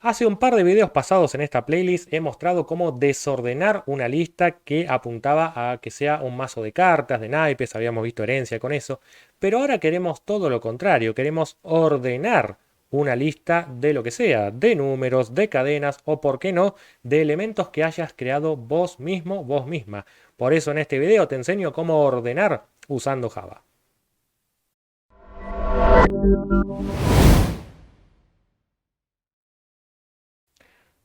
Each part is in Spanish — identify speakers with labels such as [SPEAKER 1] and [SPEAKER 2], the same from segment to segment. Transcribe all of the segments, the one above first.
[SPEAKER 1] Hace un par de videos pasados en esta playlist he mostrado cómo desordenar una lista que apuntaba a que sea un mazo de cartas, de naipes, habíamos visto herencia con eso, pero ahora queremos todo lo contrario, queremos ordenar una lista de lo que sea, de números, de cadenas o, por qué no, de elementos que hayas creado vos mismo, vos misma. Por eso en este video te enseño cómo ordenar usando Java.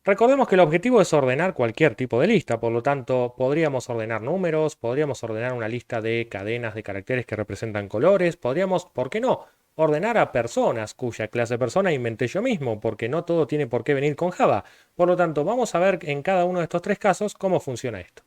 [SPEAKER 1] Recordemos que el objetivo es ordenar cualquier tipo de lista, por lo tanto podríamos ordenar números, podríamos ordenar una lista de cadenas de caracteres que representan colores, podríamos, ¿por qué no?, ordenar a personas cuya clase persona inventé yo mismo, porque no todo tiene por qué venir con Java. Por lo tanto, vamos a ver en cada uno de estos tres casos cómo funciona esto.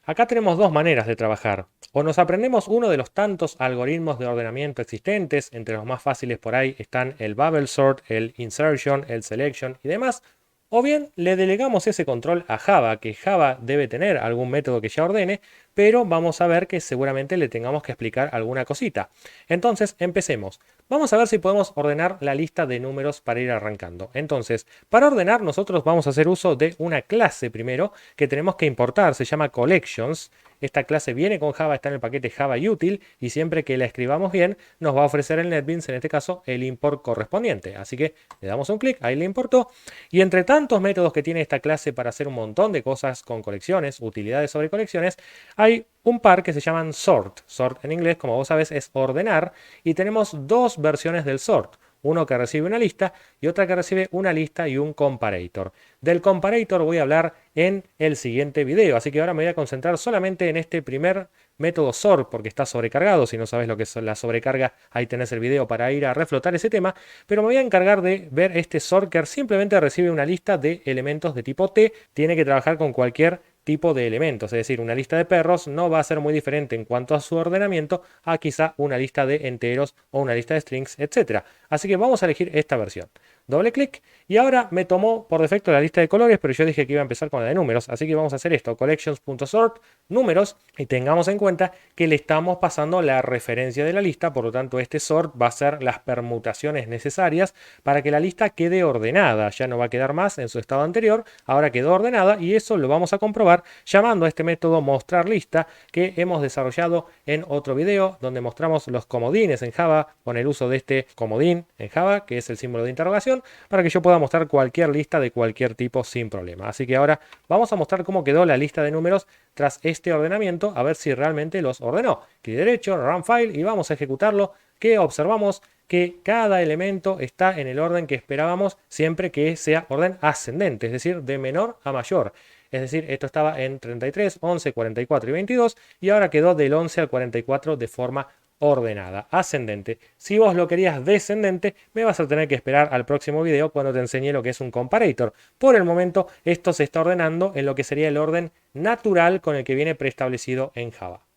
[SPEAKER 1] Acá tenemos dos maneras de trabajar. O nos aprendemos uno de los tantos algoritmos de ordenamiento existentes, entre los más fáciles por ahí están el bubble sort, el insertion, el selection y demás, o bien le delegamos ese control a Java, que Java debe tener algún método que ya ordene, pero vamos a ver que seguramente le tengamos que explicar alguna cosita. Entonces, empecemos. Vamos a ver si podemos ordenar la lista de números para ir arrancando. Entonces, para ordenar nosotros vamos a hacer uso de una clase primero que tenemos que importar, se llama collections. Esta clase viene con Java, está en el paquete Java Util y siempre que la escribamos bien nos va a ofrecer el NetBeans, en este caso, el import correspondiente. Así que le damos un clic, ahí le importó. Y entre tantos métodos que tiene esta clase para hacer un montón de cosas con colecciones, utilidades sobre colecciones, hay un par que se llaman sort. Sort en inglés, como vos sabés, es ordenar. Y tenemos dos versiones del sort. Uno que recibe una lista y otra que recibe una lista y un comparator. Del comparator voy a hablar en el siguiente video, así que ahora me voy a concentrar solamente en este primer método sort porque está sobrecargado. Si no sabes lo que es la sobrecarga, ahí tenés el video para ir a reflotar ese tema, pero me voy a encargar de ver este sort que simplemente recibe una lista de elementos de tipo T, tiene que trabajar con cualquier tipo de elementos, es decir, una lista de perros no va a ser muy diferente en cuanto a su ordenamiento a quizá una lista de enteros o una lista de strings, etc. Así que vamos a elegir esta versión. Doble clic y ahora me tomó por defecto la lista de colores, pero yo dije que iba a empezar con la de números, así que vamos a hacer esto, collections.sort, números, y tengamos en cuenta que le estamos pasando la referencia de la lista, por lo tanto este sort va a ser las permutaciones necesarias para que la lista quede ordenada, ya no va a quedar más en su estado anterior, ahora quedó ordenada y eso lo vamos a comprobar llamando a este método mostrar lista que hemos desarrollado en otro video donde mostramos los comodines en Java con el uso de este comodín en Java, que es el símbolo de interrogación, para que yo pueda mostrar cualquier lista de cualquier tipo sin problema. Así que ahora vamos a mostrar cómo quedó la lista de números tras este ordenamiento, a ver si realmente los ordenó. Clic derecho, run file y vamos a ejecutarlo, que observamos que cada elemento está en el orden que esperábamos siempre que sea orden ascendente, es decir, de menor a mayor. Es decir, esto estaba en 33, 11, 44 y 22 y ahora quedó del 11 al 44 de forma ordenada, ascendente. Si vos lo querías descendente, me vas a tener que esperar al próximo video cuando te enseñe lo que es un comparator. Por el momento, esto se está ordenando en lo que sería el orden natural con el que viene preestablecido en Java.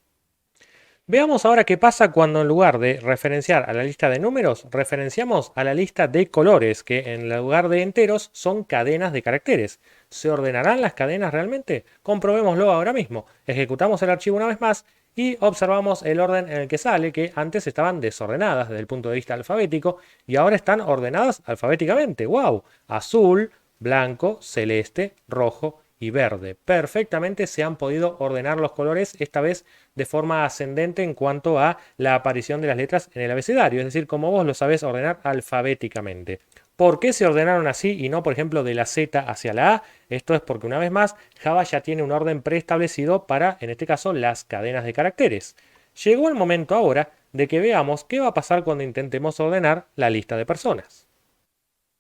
[SPEAKER 1] Veamos ahora qué pasa cuando en lugar de referenciar a la lista de números, referenciamos a la lista de colores, que en lugar de enteros son cadenas de caracteres. ¿Se ordenarán las cadenas realmente? Comprobémoslo ahora mismo. Ejecutamos el archivo una vez más y observamos el orden en el que sale, que antes estaban desordenadas desde el punto de vista alfabético y ahora están ordenadas alfabéticamente. ¡Wow! Azul, blanco, celeste, rojo y verde. Perfectamente se han podido ordenar los colores, esta vez de forma ascendente en cuanto a la aparición de las letras en el abecedario, es decir, como vos lo sabés ordenar alfabéticamente. ¿Por qué se ordenaron así y no, por ejemplo, de la Z hacia la A? Esto es porque, una vez más, Java ya tiene un orden preestablecido para, en este caso, las cadenas de caracteres. Llegó el momento ahora de que veamos qué va a pasar cuando intentemos ordenar la lista de personas.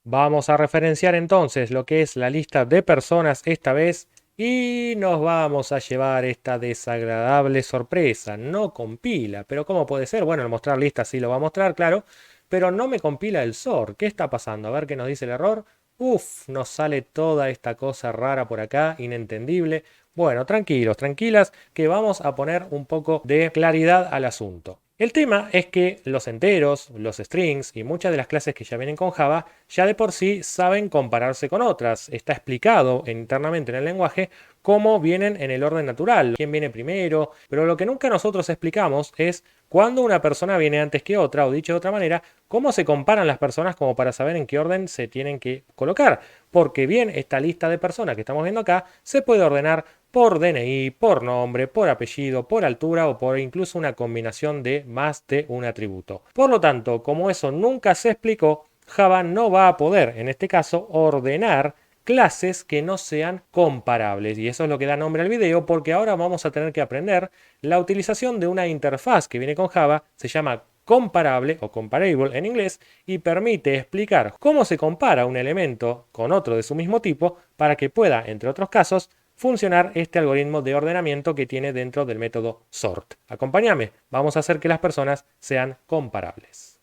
[SPEAKER 1] Vamos a referenciar entonces lo que es la lista de personas esta vez y nos vamos a llevar esta desagradable sorpresa. No compila, pero ¿cómo puede ser? Bueno, el mostrar lista sí lo va a mostrar, claro, pero no me compila el sort. ¿Qué está pasando? A ver qué nos dice el error. Uf, nos sale toda esta cosa rara por acá, inentendible. Bueno, tranquilos, tranquilas, que vamos a poner un poco de claridad al asunto. El tema es que los enteros, los strings y muchas de las clases que ya vienen con Java ya de por sí saben compararse con otras. Está explicado internamente en el lenguaje cómo vienen en el orden natural, quién viene primero, pero lo que nunca nosotros explicamos es cuándo una persona viene antes que otra, o dicho de otra manera, cómo se comparan las personas como para saber en qué orden se tienen que colocar. Porque bien, esta lista de personas que estamos viendo acá se puede ordenar por DNI, por nombre, por apellido, por altura o por incluso una combinación de más de un atributo. Por lo tanto, como eso nunca se explicó, Java no va a poder, en este caso, ordenar clases que no sean comparables. Y eso es lo que da nombre al video, porque ahora vamos a tener que aprender la utilización de una interfaz que viene con Java, se llama comparable o comparable en inglés, y permite explicar cómo se compara un elemento con otro de su mismo tipo para que pueda, entre otros casos, funcionar este algoritmo de ordenamiento que tiene dentro del método sort. Acompáñame, vamos a hacer que las personas sean comparables.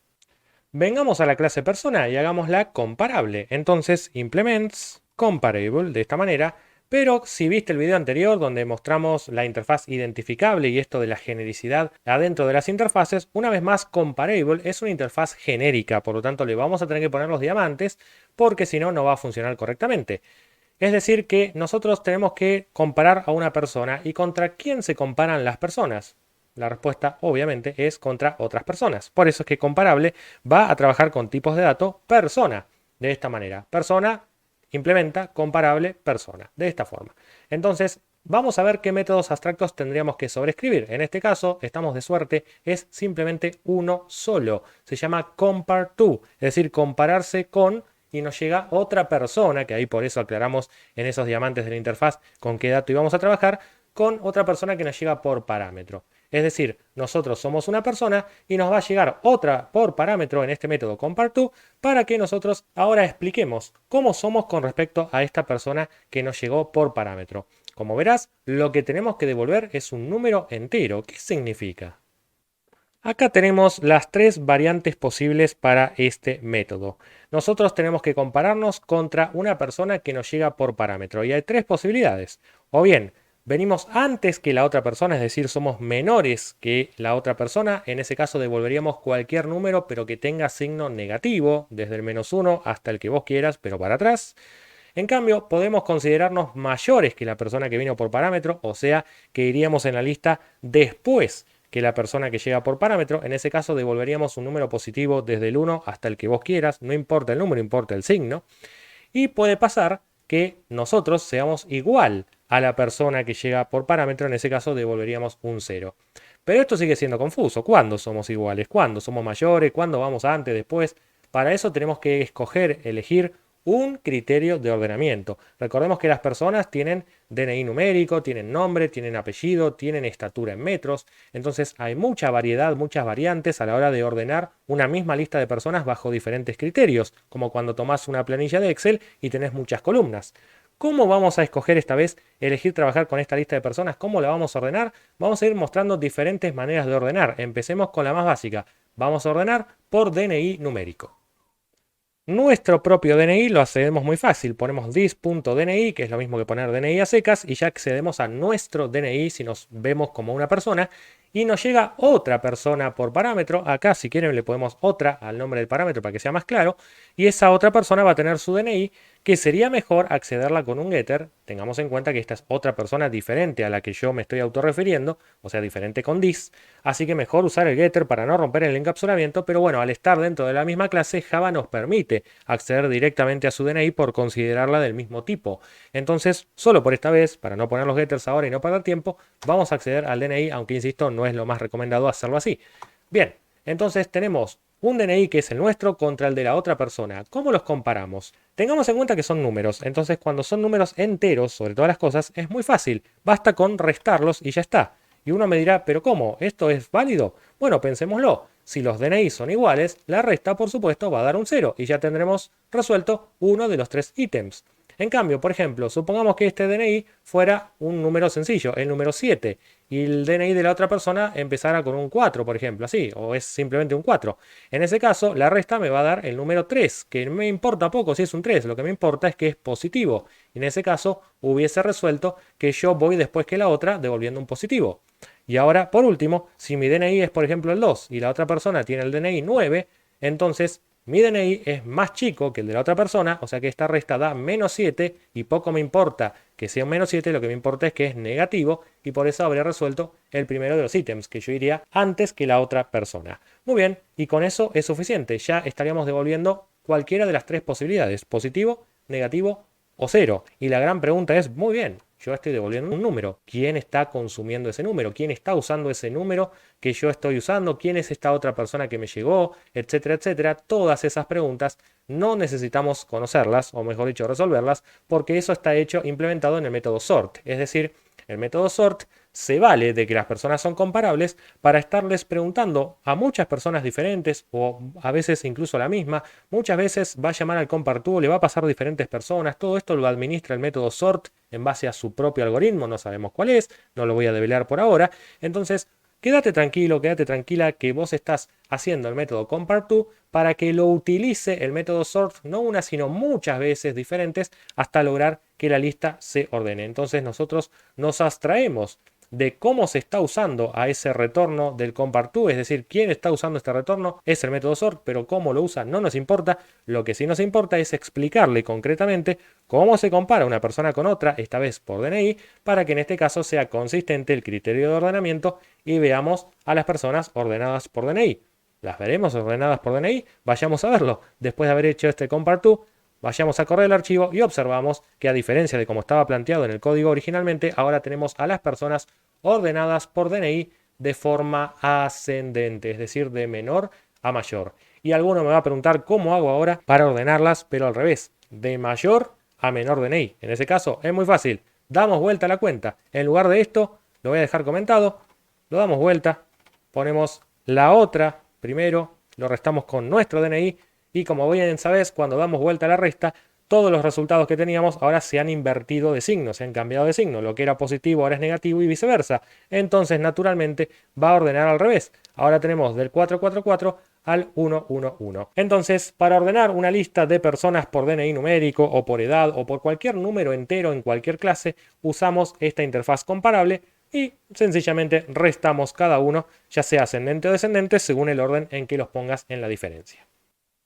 [SPEAKER 1] Vengamos a la clase persona y hagámosla comparable. Entonces, implements comparable de esta manera, pero si viste el video anterior donde mostramos la interfaz identificable y esto de la genericidad adentro de las interfaces, una vez más comparable es una interfaz genérica, por lo tanto le vamos a tener que poner los diamantes porque si no, no va a funcionar correctamente. Es decir, que nosotros tenemos que comparar a una persona. ¿Y contra quién se comparan las personas? La respuesta, obviamente, es contra otras personas. Por eso es que comparable va a trabajar con tipos de datos persona. De esta manera. Persona implementa comparable persona. De esta forma. Entonces, vamos a ver qué métodos abstractos tendríamos que sobreescribir. En este caso, estamos de suerte, es simplemente uno solo. Se llama compare to, es decir, compararse con, y nos llega otra persona, que ahí por eso aclaramos en esos diamantes de la interfaz con qué dato íbamos a trabajar, con otra persona que nos llega por parámetro. Es decir, nosotros somos una persona y nos va a llegar otra por parámetro en este método comparTo para que nosotros ahora expliquemos cómo somos con respecto a esta persona que nos llegó por parámetro. Como verás, lo que tenemos que devolver es un número entero. ¿Qué significa? Acá tenemos las tres variantes posibles para este método. Nosotros tenemos que compararnos contra una persona que nos llega por parámetro y hay tres posibilidades. O bien, venimos antes que la otra persona, es decir, somos menores que la otra persona. En ese caso devolveríamos cualquier número pero que tenga signo negativo, desde el -1 hasta el que vos quieras, pero para atrás. En cambio, podemos considerarnos mayores que la persona que vino por parámetro, o sea, que iríamos en la lista después que la persona que llega por parámetro. En ese caso devolveríamos un número positivo desde el 1 hasta el que vos quieras, no importa el número, importa el signo. Y puede pasar que nosotros seamos igual a la persona que llega por parámetro, en ese caso devolveríamos un 0. Pero esto sigue siendo confuso. ¿Cuándo somos iguales? ¿Cuándo somos mayores? ¿Cuándo vamos antes, después? Para eso tenemos que elegir un criterio de ordenamiento. Recordemos que las personas tienen DNI numérico, tienen nombre, tienen apellido, tienen estatura en metros. Entonces hay mucha variedad, muchas variantes a la hora de ordenar una misma lista de personas bajo diferentes criterios, como cuando tomás una planilla de Excel y tenés muchas columnas. ¿Cómo vamos a escoger esta vez elegir trabajar con esta lista de personas? ¿Cómo la vamos a ordenar? Vamos a ir mostrando diferentes maneras de ordenar. Empecemos con la más básica. Vamos a ordenar por DNI numérico. Nuestro propio DNI lo hacemos muy fácil. Ponemos this.dni, que es lo mismo que poner DNI a secas, y ya accedemos a nuestro DNI si nos vemos como una persona. Y nos llega otra persona por parámetro. Acá, si quieren, le ponemos otra al nombre del parámetro para que sea más claro. Y esa otra persona va a tener su DNI, que sería mejor accederla con un getter. Tengamos en cuenta que esta es otra persona diferente a la que yo me estoy autorrefiriendo, o sea, diferente con this. Así que mejor usar el getter para no romper el encapsulamiento. Pero bueno, al estar dentro de la misma clase, Java nos permite acceder directamente a su DNI por considerarla del mismo tipo. Entonces, solo por esta vez, para no poner los getters ahora y no perder tiempo, vamos a acceder al DNI, aunque insisto, no es lo más recomendado hacerlo así. Bien, entonces tenemos un DNI que es el nuestro contra el de la otra persona. ¿Cómo los comparamos? Tengamos en cuenta que son números, entonces cuando son números enteros, sobre todas las cosas, es muy fácil. Basta con restarlos y ya está. Y uno me dirá, ¿pero cómo? ¿Esto es válido? Bueno, pensémoslo. Si los DNI son iguales, la resta, por supuesto, va a dar un 0 y ya tendremos resuelto uno de los tres ítems. En cambio, por ejemplo, supongamos que este DNI fuera un número sencillo, el número 7, y el DNI de la otra persona empezara con un 4, por ejemplo, así, o es simplemente un 4. En ese caso, la resta me va a dar el número 3, que me importa poco si es un 3, lo que me importa es que es positivo. Y en ese caso, hubiese resuelto que yo voy después que la otra devolviendo un positivo. Y ahora, por último, si mi DNI es por ejemplo el 2 y la otra persona tiene el DNI 9, entonces mi DNI es más chico que el de la otra persona, o sea que esta resta da menos 7 y poco me importa que sea un menos 7, lo que me importa es que es negativo y por eso habría resuelto el primero de los ítems, que yo iría antes que la otra persona. Muy bien, y con eso es suficiente, ya estaríamos devolviendo cualquiera de las tres posibilidades, positivo, negativo o cero. Y la gran pregunta es, muy bien, yo estoy devolviendo un número. ¿Quién está consumiendo ese número? ¿Quién está usando ese número que yo estoy usando? ¿Quién es esta otra persona que me llegó? Etcétera, etcétera. Todas esas preguntas no necesitamos conocerlas, o mejor dicho, resolverlas, porque eso está hecho, implementado en el método sort. Es decir, el método sort se vale de que las personas son comparables para estarles preguntando a muchas personas diferentes o a veces incluso a la misma. Muchas veces va a llamar al compartoo, le va a pasar a diferentes personas. Todo esto lo administra el método sort en base a su propio algoritmo. No sabemos cuál es, no lo voy a develar por ahora. Entonces, quédate tranquilo, quédate tranquila que vos estás haciendo el método compartoo para que lo utilice el método sort no una sino muchas veces diferentes hasta lograr que la lista se ordene. Entonces nosotros nos abstraemos de cómo se está usando a ese retorno del compartoo, es decir, quién está usando este retorno es el método sort, pero cómo lo usa no nos importa. Lo que sí nos importa es explicarle concretamente cómo se compara una persona con otra, esta vez por DNI, para que en este caso sea consistente el criterio de ordenamiento y veamos a las personas ordenadas por DNI. ¿Las veremos ordenadas por DNI? Vayamos a verlo. Después de haber hecho este compartoo, vayamos a correr el archivo y observamos que a diferencia de como estaba planteado en el código originalmente, ahora tenemos a las personas ordenadas por DNI de forma ascendente, es decir, de menor a mayor. Y alguno me va a preguntar cómo hago ahora para ordenarlas, pero al revés, de mayor a menor DNI. En ese caso es muy fácil, damos vuelta a la cuenta. En lugar de esto, lo voy a dejar comentado, lo damos vuelta, ponemos la otra primero, lo restamos con nuestro DNI y como bien sabes, cuando damos vuelta a la resta, todos los resultados que teníamos ahora se han invertido de signo, se han cambiado de signo. Lo que era positivo ahora es negativo y viceversa. Entonces, naturalmente, va a ordenar al revés. Ahora tenemos del 444 al 111. Entonces, para ordenar una lista de personas por DNI numérico o por edad o por cualquier número entero en cualquier clase, usamos esta interfaz comparable y sencillamente restamos cada uno, ya sea ascendente o descendente, según el orden en que los pongas en la diferencia.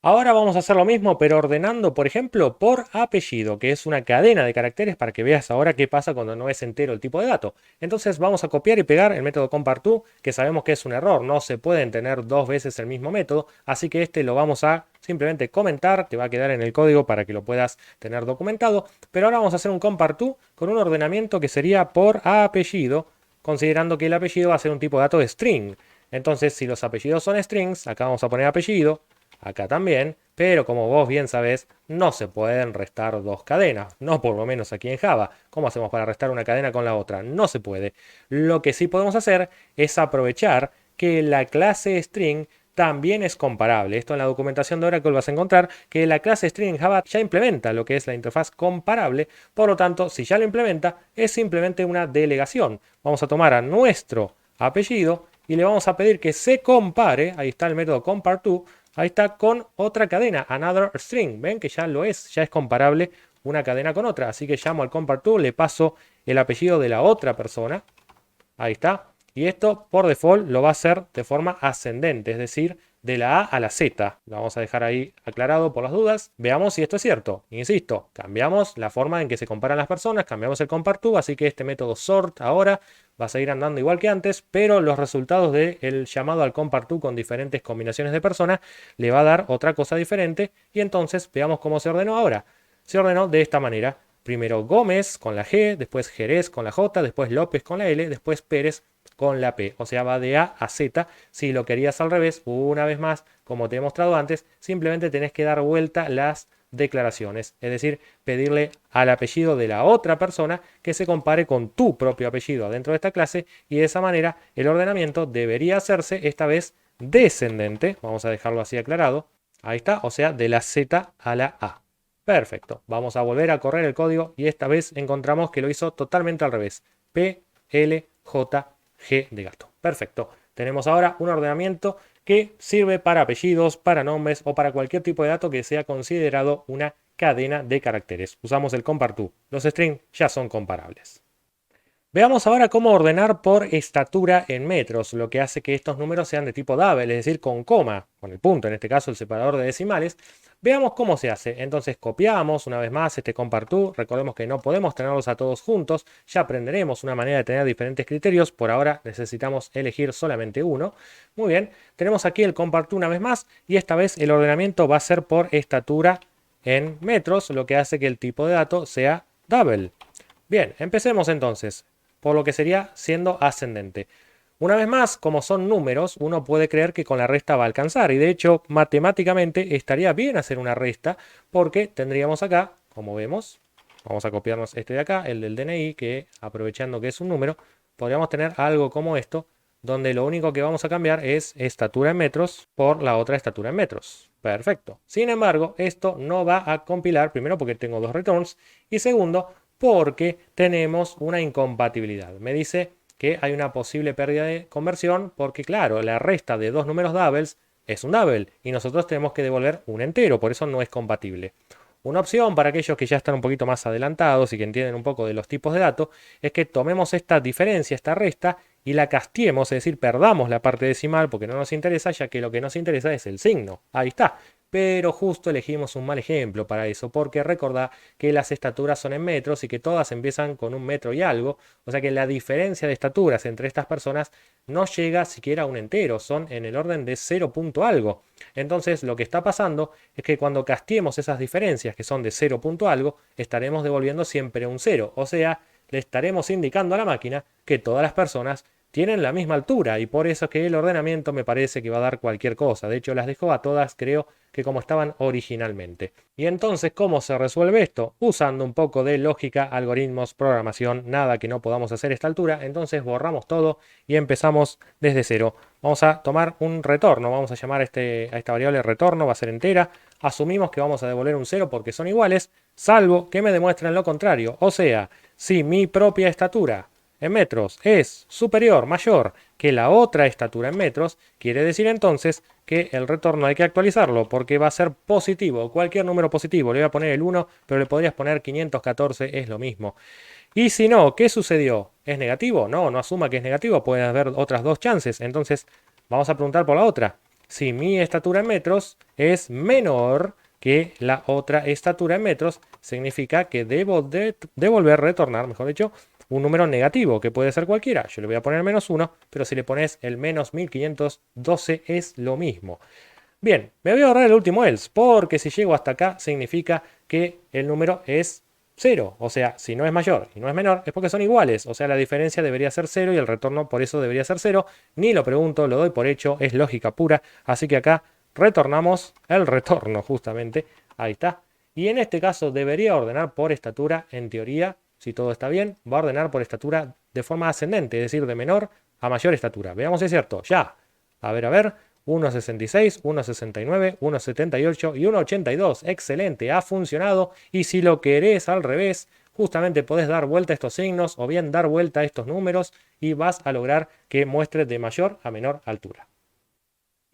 [SPEAKER 1] Ahora vamos a hacer lo mismo, pero ordenando, por ejemplo, por apellido, que es una cadena de caracteres para que veas ahora qué pasa cuando no es entero el tipo de dato. Entonces vamos a copiar y pegar el método compartoo, que sabemos que es un error, no se pueden tener dos veces el mismo método, así que este lo vamos a simplemente comentar, te va a quedar en el código para que lo puedas tener documentado, pero ahora vamos a hacer un compartoo con un ordenamiento que sería por apellido, considerando que el apellido va a ser un tipo de dato de string. Entonces, si los apellidos son strings, acá vamos a poner apellido, acá también, pero como vos bien sabés, no se pueden restar dos cadenas, no por lo menos aquí en Java. ¿Cómo hacemos para restar una cadena con la otra? No se puede. Lo que sí podemos hacer es aprovechar que la clase string también es comparable. Esto en la documentación de Oracle vas a encontrar que la clase string en Java ya implementa lo que es la interfaz comparable. Por lo tanto, si ya lo implementa, es simplemente una delegación. Vamos a tomar a nuestro apellido y le vamos a pedir que se compare, ahí está el método comparTo, ahí está, con otra cadena, another string. Ven que ya lo es, ya es comparable una cadena con otra. Así que llamo al comparTo, le paso el apellido de la otra persona. Ahí está. Y esto por default lo va a hacer de forma ascendente, es decir, de la A a la Z. Lo vamos a dejar ahí aclarado por las dudas. Veamos si esto es cierto. Insisto, cambiamos la forma en que se comparan las personas, cambiamos el comparTo, así que este método sort ahora va a seguir andando igual que antes, pero los resultados del llamado al comparTo con diferentes combinaciones de personas le va a dar otra cosa diferente. Y entonces veamos cómo se ordenó ahora. Se ordenó de esta manera. Primero Gómez con la G, después Jerez con la J, después López con la L, después Pérez con la P. O sea, va de A a Z. Si lo querías al revés, una vez más, como te he mostrado antes, simplemente tenés que dar vuelta las declaraciones. Es decir, pedirle al apellido de la otra persona que se compare con tu propio apellido dentro de esta clase. Y de esa manera el ordenamiento debería hacerse esta vez descendente. Vamos a dejarlo así aclarado. Ahí está, o sea, de la Z a la A. Perfecto. Vamos a volver a correr el código y esta vez encontramos que lo hizo totalmente al revés. P, L, J, G de gato. Perfecto. Tenemos ahora un ordenamiento que sirve para apellidos, para nombres o para cualquier tipo de dato que sea considerado una cadena de caracteres. Usamos el comparTo. Los strings ya son comparables. Veamos ahora cómo ordenar por estatura en metros, lo que hace que estos números sean de tipo double, es decir, con coma, con el punto, en este caso el separador de decimales. Veamos cómo se hace. Entonces copiamos una vez más este compartoo. Recordemos que no podemos tenerlos a todos juntos. Ya aprenderemos una manera de tener diferentes criterios. Por ahora necesitamos elegir solamente uno. Muy bien, tenemos aquí el compartoo una vez más y esta vez el ordenamiento va a ser por estatura en metros, lo que hace que el tipo de dato sea double. Bien, empecemos entonces, por lo que sería siendo ascendente. Una vez más, como son números, uno puede creer que con la resta va a alcanzar. Y de hecho, matemáticamente estaría bien hacer una resta porque tendríamos acá, como vemos, vamos a copiarnos este de acá, el del DNI, que aprovechando que es un número, podríamos tener algo como esto, donde lo único que vamos a cambiar es estatura en metros por la otra estatura en metros. Perfecto. Sin embargo, esto no va a compilar, primero porque tengo dos returns, y segundo, porque tenemos una incompatibilidad. Me dice que hay una posible pérdida de conversión porque, claro, la resta de dos números doubles es un double y nosotros tenemos que devolver un entero, por eso no es compatible. Una opción para aquellos que ya están un poquito más adelantados y que entienden un poco de los tipos de datos es que tomemos esta diferencia, esta resta, y la castiemos, es decir, perdamos la parte decimal porque no nos interesa, ya que lo que nos interesa es el signo. Ahí está. Pero justo elegimos un mal ejemplo para eso, porque recordá que las estaturas son en metros y que todas empiezan con un metro y algo, o sea que la diferencia de estaturas entre estas personas no llega siquiera a un entero, son en el orden de 0 punto algo. Entonces lo que está pasando es que cuando castiemos esas diferencias que son de 0 punto algo, estaremos devolviendo siempre un 0, o sea, le estaremos indicando a la máquina que todas las personas tienen la misma altura y por eso es que el ordenamiento me parece que va a dar cualquier cosa. De hecho, las dejó a todas, creo que como estaban originalmente. Y entonces, ¿cómo se resuelve esto? Usando un poco de lógica, algoritmos, programación, nada que no podamos hacer a esta altura. Entonces borramos todo y empezamos desde cero. Vamos a tomar un retorno, vamos a llamar a esta variable retorno, va a ser entera. Asumimos que vamos a devolver un 0 porque son iguales, salvo que me demuestren lo contrario. O sea, si mi propia estatura en metros es superior, mayor que la otra estatura en metros, quiere decir entonces que el retorno hay que actualizarlo porque va a ser positivo, cualquier número positivo. Le voy a poner el 1, pero le podrías poner 514, es lo mismo. Y si no, ¿qué sucedió? ¿Es negativo? No, no asuma que es negativo, puede haber otras dos chances. Entonces, vamos a preguntar por la otra. Si mi estatura en metros es menor que la otra estatura en metros, significa que debo devolver, retornar, mejor dicho, un número negativo, que puede ser cualquiera. Yo le voy a poner menos 1, pero si le pones el menos 1512 es lo mismo. Bien, me voy a ahorrar el último else, porque si llego hasta acá significa que el número es 0. O sea, si no es mayor y no es menor, es porque son iguales. O sea, la diferencia debería ser 0 y el retorno por eso debería ser 0. Ni lo pregunto, lo doy por hecho, es lógica pura. Así que acá retornamos el retorno justamente. Ahí está. Y en este caso debería ordenar por estatura, en teoría, si todo está bien, va a ordenar por estatura de forma ascendente, es decir, de menor a mayor estatura. Veamos si es cierto. Ya. A ver. 1,66, 1,69, 1,78 y 1,82. Excelente, ha funcionado. Y si lo querés al revés, justamente podés dar vuelta a estos signos o bien dar vuelta a estos números y vas a lograr que muestre de mayor a menor altura.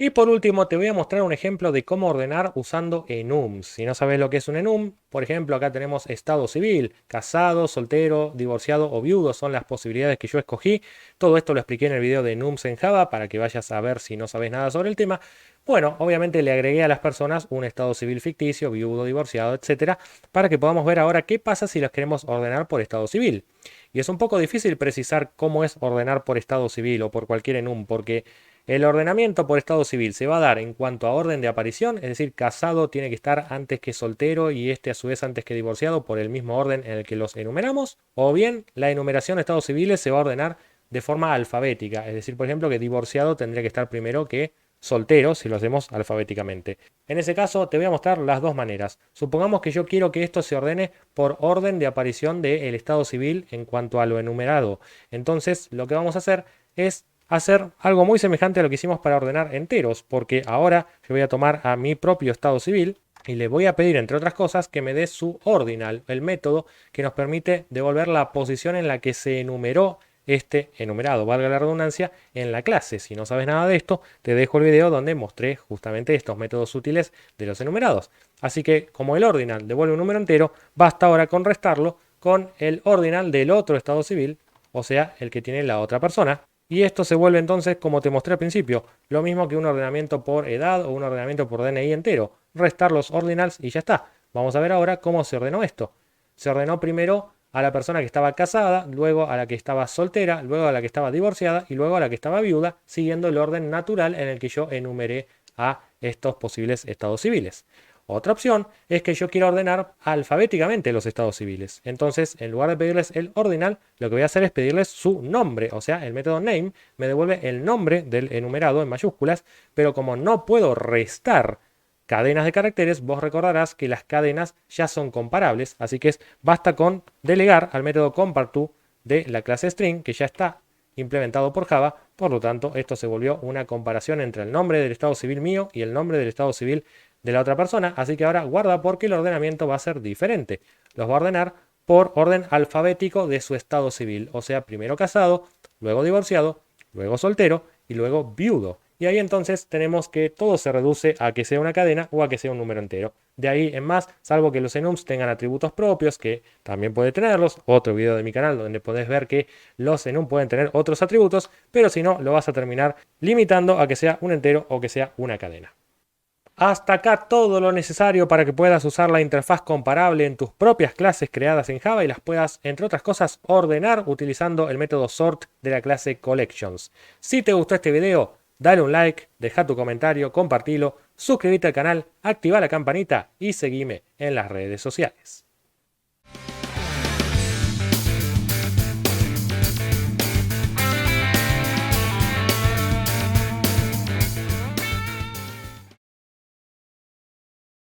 [SPEAKER 1] Y por último te voy a mostrar un ejemplo de cómo ordenar usando enums. Si no sabes lo que es un enum, por ejemplo acá tenemos estado civil, casado, soltero, divorciado o viudo son las posibilidades que yo escogí. Todo esto lo expliqué en el video de enums en Java para que vayas a ver si no sabes nada sobre el tema. Bueno, obviamente le agregué a las personas un estado civil ficticio, viudo, divorciado, etcétera, para que podamos ver ahora qué pasa si los queremos ordenar por estado civil. Y es un poco difícil precisar cómo es ordenar por estado civil o por cualquier enum, porque el ordenamiento por estado civil se va a dar en cuanto a orden de aparición, es decir, casado tiene que estar antes que soltero y este a su vez antes que divorciado por el mismo orden en el que los enumeramos, o bien la enumeración de estados civiles se va a ordenar de forma alfabética, es decir, por ejemplo, que divorciado tendría que estar primero que soltero si lo hacemos alfabéticamente. En ese caso te voy a mostrar las dos maneras. Supongamos que yo quiero que esto se ordene por orden de aparición del estado civil en cuanto a lo enumerado. Entonces lo que vamos a hacer es hacer algo muy semejante a lo que hicimos para ordenar enteros, porque ahora yo voy a tomar a mi propio estado civil y le voy a pedir, entre otras cosas, que me dé su ordinal, el método que nos permite devolver la posición en la que se enumeró este enumerado, valga la redundancia, en la clase. Si no sabes nada de esto, te dejo el video donde mostré justamente estos métodos útiles de los enumerados. Así que como el ordinal devuelve un número entero, basta ahora con restarlo con el ordinal del otro estado civil o sea, el que tiene la otra persona. Y esto se vuelve entonces, como te mostré al principio, lo mismo que un ordenamiento por edad o un ordenamiento por DNI entero. Restar los ordinals y ya está. Vamos a ver ahora cómo se ordenó esto. Se ordenó primero a la persona que estaba casada, luego a la que estaba soltera, luego a la que estaba divorciada y luego a la que estaba viuda, siguiendo el orden natural en el que yo enumeré a estos posibles estados civiles. Otra opción es que yo quiera ordenar alfabéticamente los estados civiles. Entonces, en lugar de pedirles el ordinal, lo que voy a hacer es pedirles su nombre. O sea, el método name me devuelve el nombre del enumerado en mayúsculas, pero como no puedo restar cadenas de caracteres, vos recordarás que las cadenas ya son comparables, así que basta con delegar al método comparTo de la clase string, que ya está implementado por Java. Por lo tanto, esto se volvió una comparación entre el nombre del estado civil mío y el nombre del estado civil de la otra persona. Así que ahora guarda, porque el ordenamiento va a ser diferente. Los va a ordenar por orden alfabético de su estado civil. O sea, primero casado, luego divorciado, luego soltero y luego viudo. Y ahí entonces tenemos que todo se reduce a que sea una cadena o a que sea un número entero. De ahí en más, salvo que los enums tengan atributos propios, que también puede tenerlos, otro video de mi canal donde podés ver que los enum pueden tener otros atributos, pero si no, lo vas a terminar limitando a que sea un entero o que sea una cadena. Hasta acá todo lo necesario para que puedas usar la interfaz comparable en tus propias clases creadas en Java y las puedas, entre otras cosas, ordenar utilizando el método sort de la clase collections. Si te gustó este video, dale un like, deja tu comentario, compartilo, suscríbete al canal, activa la campanita y seguime en las redes sociales.